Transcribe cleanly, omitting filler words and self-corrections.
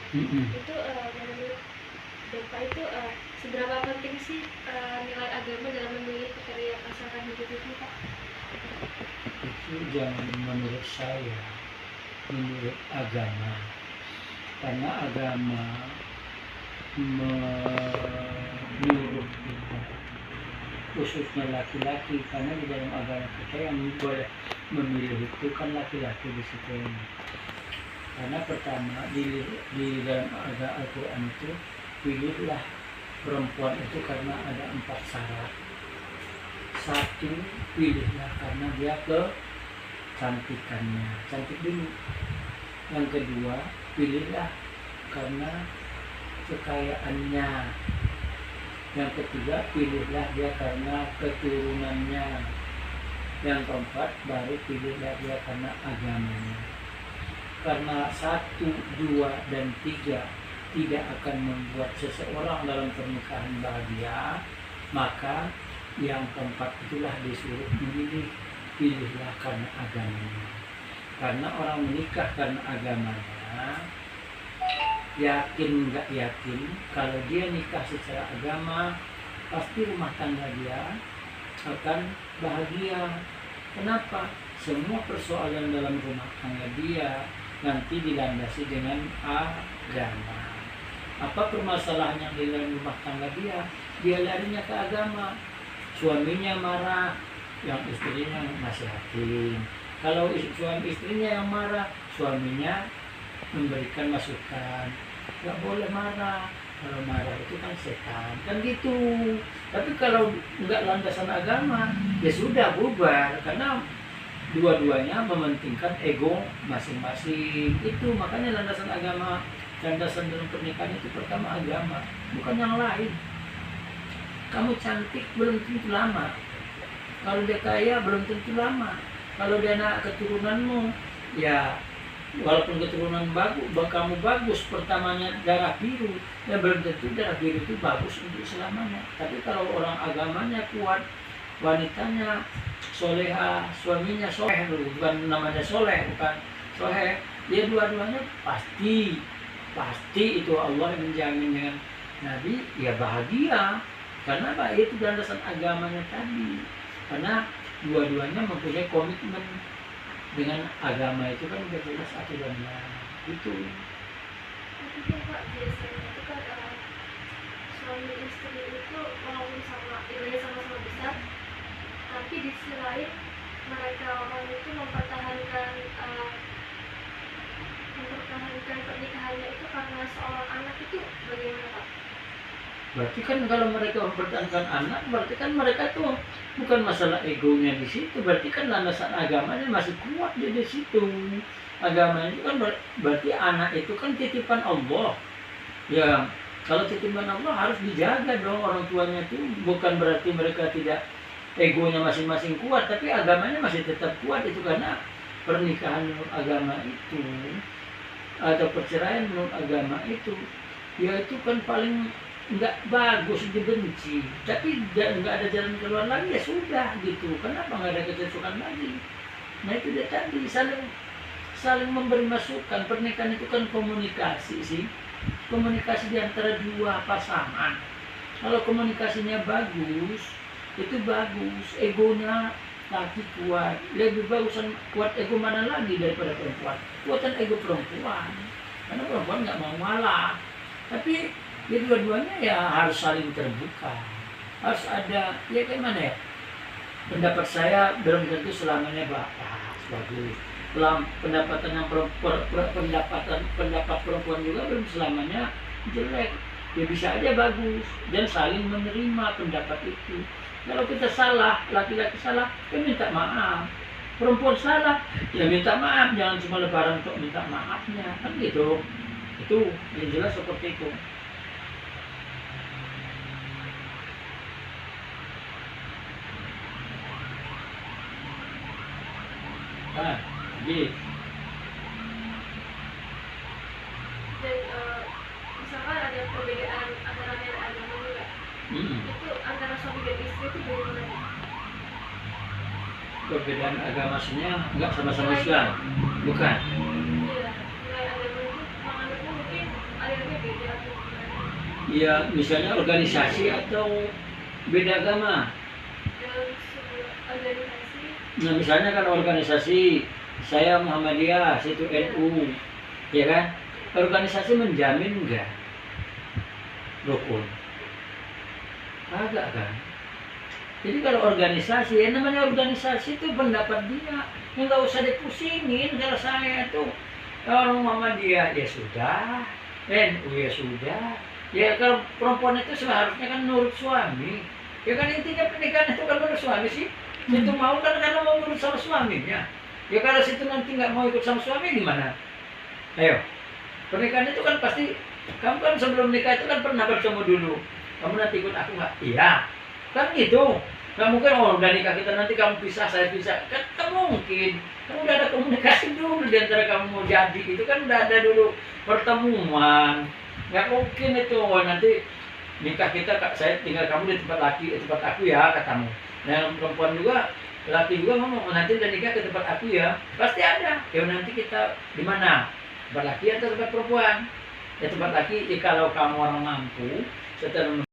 Itu menurut Bapak itu seberapa penting sih nilai agama dalam memilih kriteria pasangan hidup itu, Pak? Itu jangan menurut saya, menurut agama. Karena agama menyuruh kita, khususnya laki-laki, karena di dalam agama kita yang boleh memilih itu kan laki-laki di situ. Karena pertama di dalam agama Al-Quran itu, pilihlah perempuan itu karena ada 4 syarat. 1, pilihlah karena dia kecantikannya, cantik dulu. Yang kedua, pilihlah karena kekayaannya. Yang ketiga, pilihlah dia karena keturunannya. Yang keempat, baru pilihlah dia karena agamanya. Karena 1, 2, dan 3 tidak akan membuat seseorang dalam pernikahan bahagia, maka yang keempat itulah disuruh memilih. Pilihlah karena agamanya. Karena orang menikah karena agamanya, yakin nggak yakin, kalau dia nikah secara agama, pasti rumah tangga dia akan bahagia. Kenapa? Semua persoalan dalam rumah tangga dia nanti dilandasi dengan agama. Apa permasalahan yang di dalam rumah tangga dia? Dia larinya ke agama. Suaminya marah, yang istrinya nasihatin. Kalau suami istrinya yang marah, suaminya memberikan masukan. Gak boleh marah. Kalau marah itu kan setan, kan gitu. Tapi kalau nggak landasan agama, ya sudah bubar. Karena dua-duanya mementingkan ego masing-masing. Itu makanya landasan agama, landasan dalam pernikahan itu pertama agama, bukan yang lain. Kamu cantik belum tentu lama. Kalau dia kaya belum tentu lama. Kalau dia anak keturunanmu, ya walaupun keturunan bagus, kamu bagus, pertamanya darah biru, ya belum tentu darah biru itu bagus untuk selamanya. Tapi kalau orang agamanya kuat, wanitanya soleha, suaminya soleh, bukan namanya soleh, bukan soleh, dia dua-duanya pasti itu Allah yang menjamin dengan Nabi, ya bahagia. Karena apa? Itu landasan agamanya tadi. Karena dua-duanya mempunyai komitmen dengan agama, itu kan udah jelas aturannya itu. Tapi kan Pak, biasanya itu kan suami istri itu walaupun ibadahnya sama-sama besar, tapi di sisi lain mereka orang itu mempertahankan pernikahannya itu karena seorang anak, itu bagaimana Pak? Berarti kan kalau mereka mempertahankan anak, berarti kan mereka tuh bukan masalah egonya di situ, berarti kan landasan agamanya masih kuat di situ. Agamanya itu kan berarti anak itu kan titipan Allah. Ya, kalau titipan Allah harus dijaga dong orang tuanya itu. Bukan berarti mereka tidak egonya masing-masing kuat, tapi agamanya masih tetap kuat. Itu karena pernikahan menurut agama itu atau perceraian menurut agama itu, ya itu kan paling nggak bagus, dibenci, tapi nggak ada jalan keluar lagi, ya sudah gitu. Kenapa nggak ada kecocokan lagi? Nah itu dia tadi, saling memberi masukan. Pernikahan itu kan komunikasi sih, komunikasi di antara dua pasangan. Kalau komunikasinya bagus, itu bagus. Egonya laki kuat, lebih bagusan kuat ego mana lagi daripada perempuan? Kuatan ego perempuan, karena perempuan nggak mau ngalah. Tapi ya dua-duanya ya harus saling terbuka, harus ada, ya kayak mana ya, pendapat saya belum tentu selamanya bagus. Pendapatan yang pendapat perempuan juga belum selamanya jelek, ya bisa aja bagus, dan saling menerima pendapat itu. Kalau kita salah, laki-laki salah, ya minta maaf. Perempuan salah, ya minta maaf, jangan cuma lebaran untuk minta maafnya, kan gitu. Itu yang jelas seperti itu. Nah, gitu. Dan misalkan ada perbedaan antara agama juga, itu antara suami dan istri itu bagaimana? Perbedaan agama maksudnya nggak sama-sama Islam, bukan? Iya, nilai agama itu menganutnya mungkin Ya, misalnya organisasi atau beda agama. dalam sebuah organisasi. Nah, misalnya kan organisasi, saya Muhammadiyah, situ NU, ya kan? Organisasi menjamin enggak rukun? Agak kan? Jadi kalau organisasi, ya namanya organisasi itu pendapat dia, ya nggak usah dipusingin. Kalau saya tuh orang Muhammadiyah ya sudah, NU ya sudah. Ya kalau perempuan itu seharusnya kan nurut suami. Ya kan intinya pernikahan itu kan menurut suami sih. Situ mau kan karena mau nurut sama suaminya. Ya kalau situ nanti nggak mau ikut sama suami gimana? Ayo, pernikahan itu kan pasti kamu kan sebelum nikah itu kan pernah bertemu dulu. Kamu nanti ikut aku nggak? Iya. Kan gitu. Nggak mungkin, oh udah nikah kita nanti kamu pisah, saya pisah. Kan nggak mungkin. Kan udah ada komunikasi dulu di antara kamu mau jadi. Itu kan udah ada dulu pertemuan. Nggak mungkin itu. Oh, nanti nikah kita, saya tinggal kamu di tempat laki, di tempat aku ya, katamu. Nah yang perempuan juga, laki juga ngomong, oh, nanti udah nikah ke tempat aku ya. Pasti ada. Ya nanti kita di mana? Tempat laki atau tempat perempuan? Ya tempat laki, ya kalau kamu orang mampu, setelah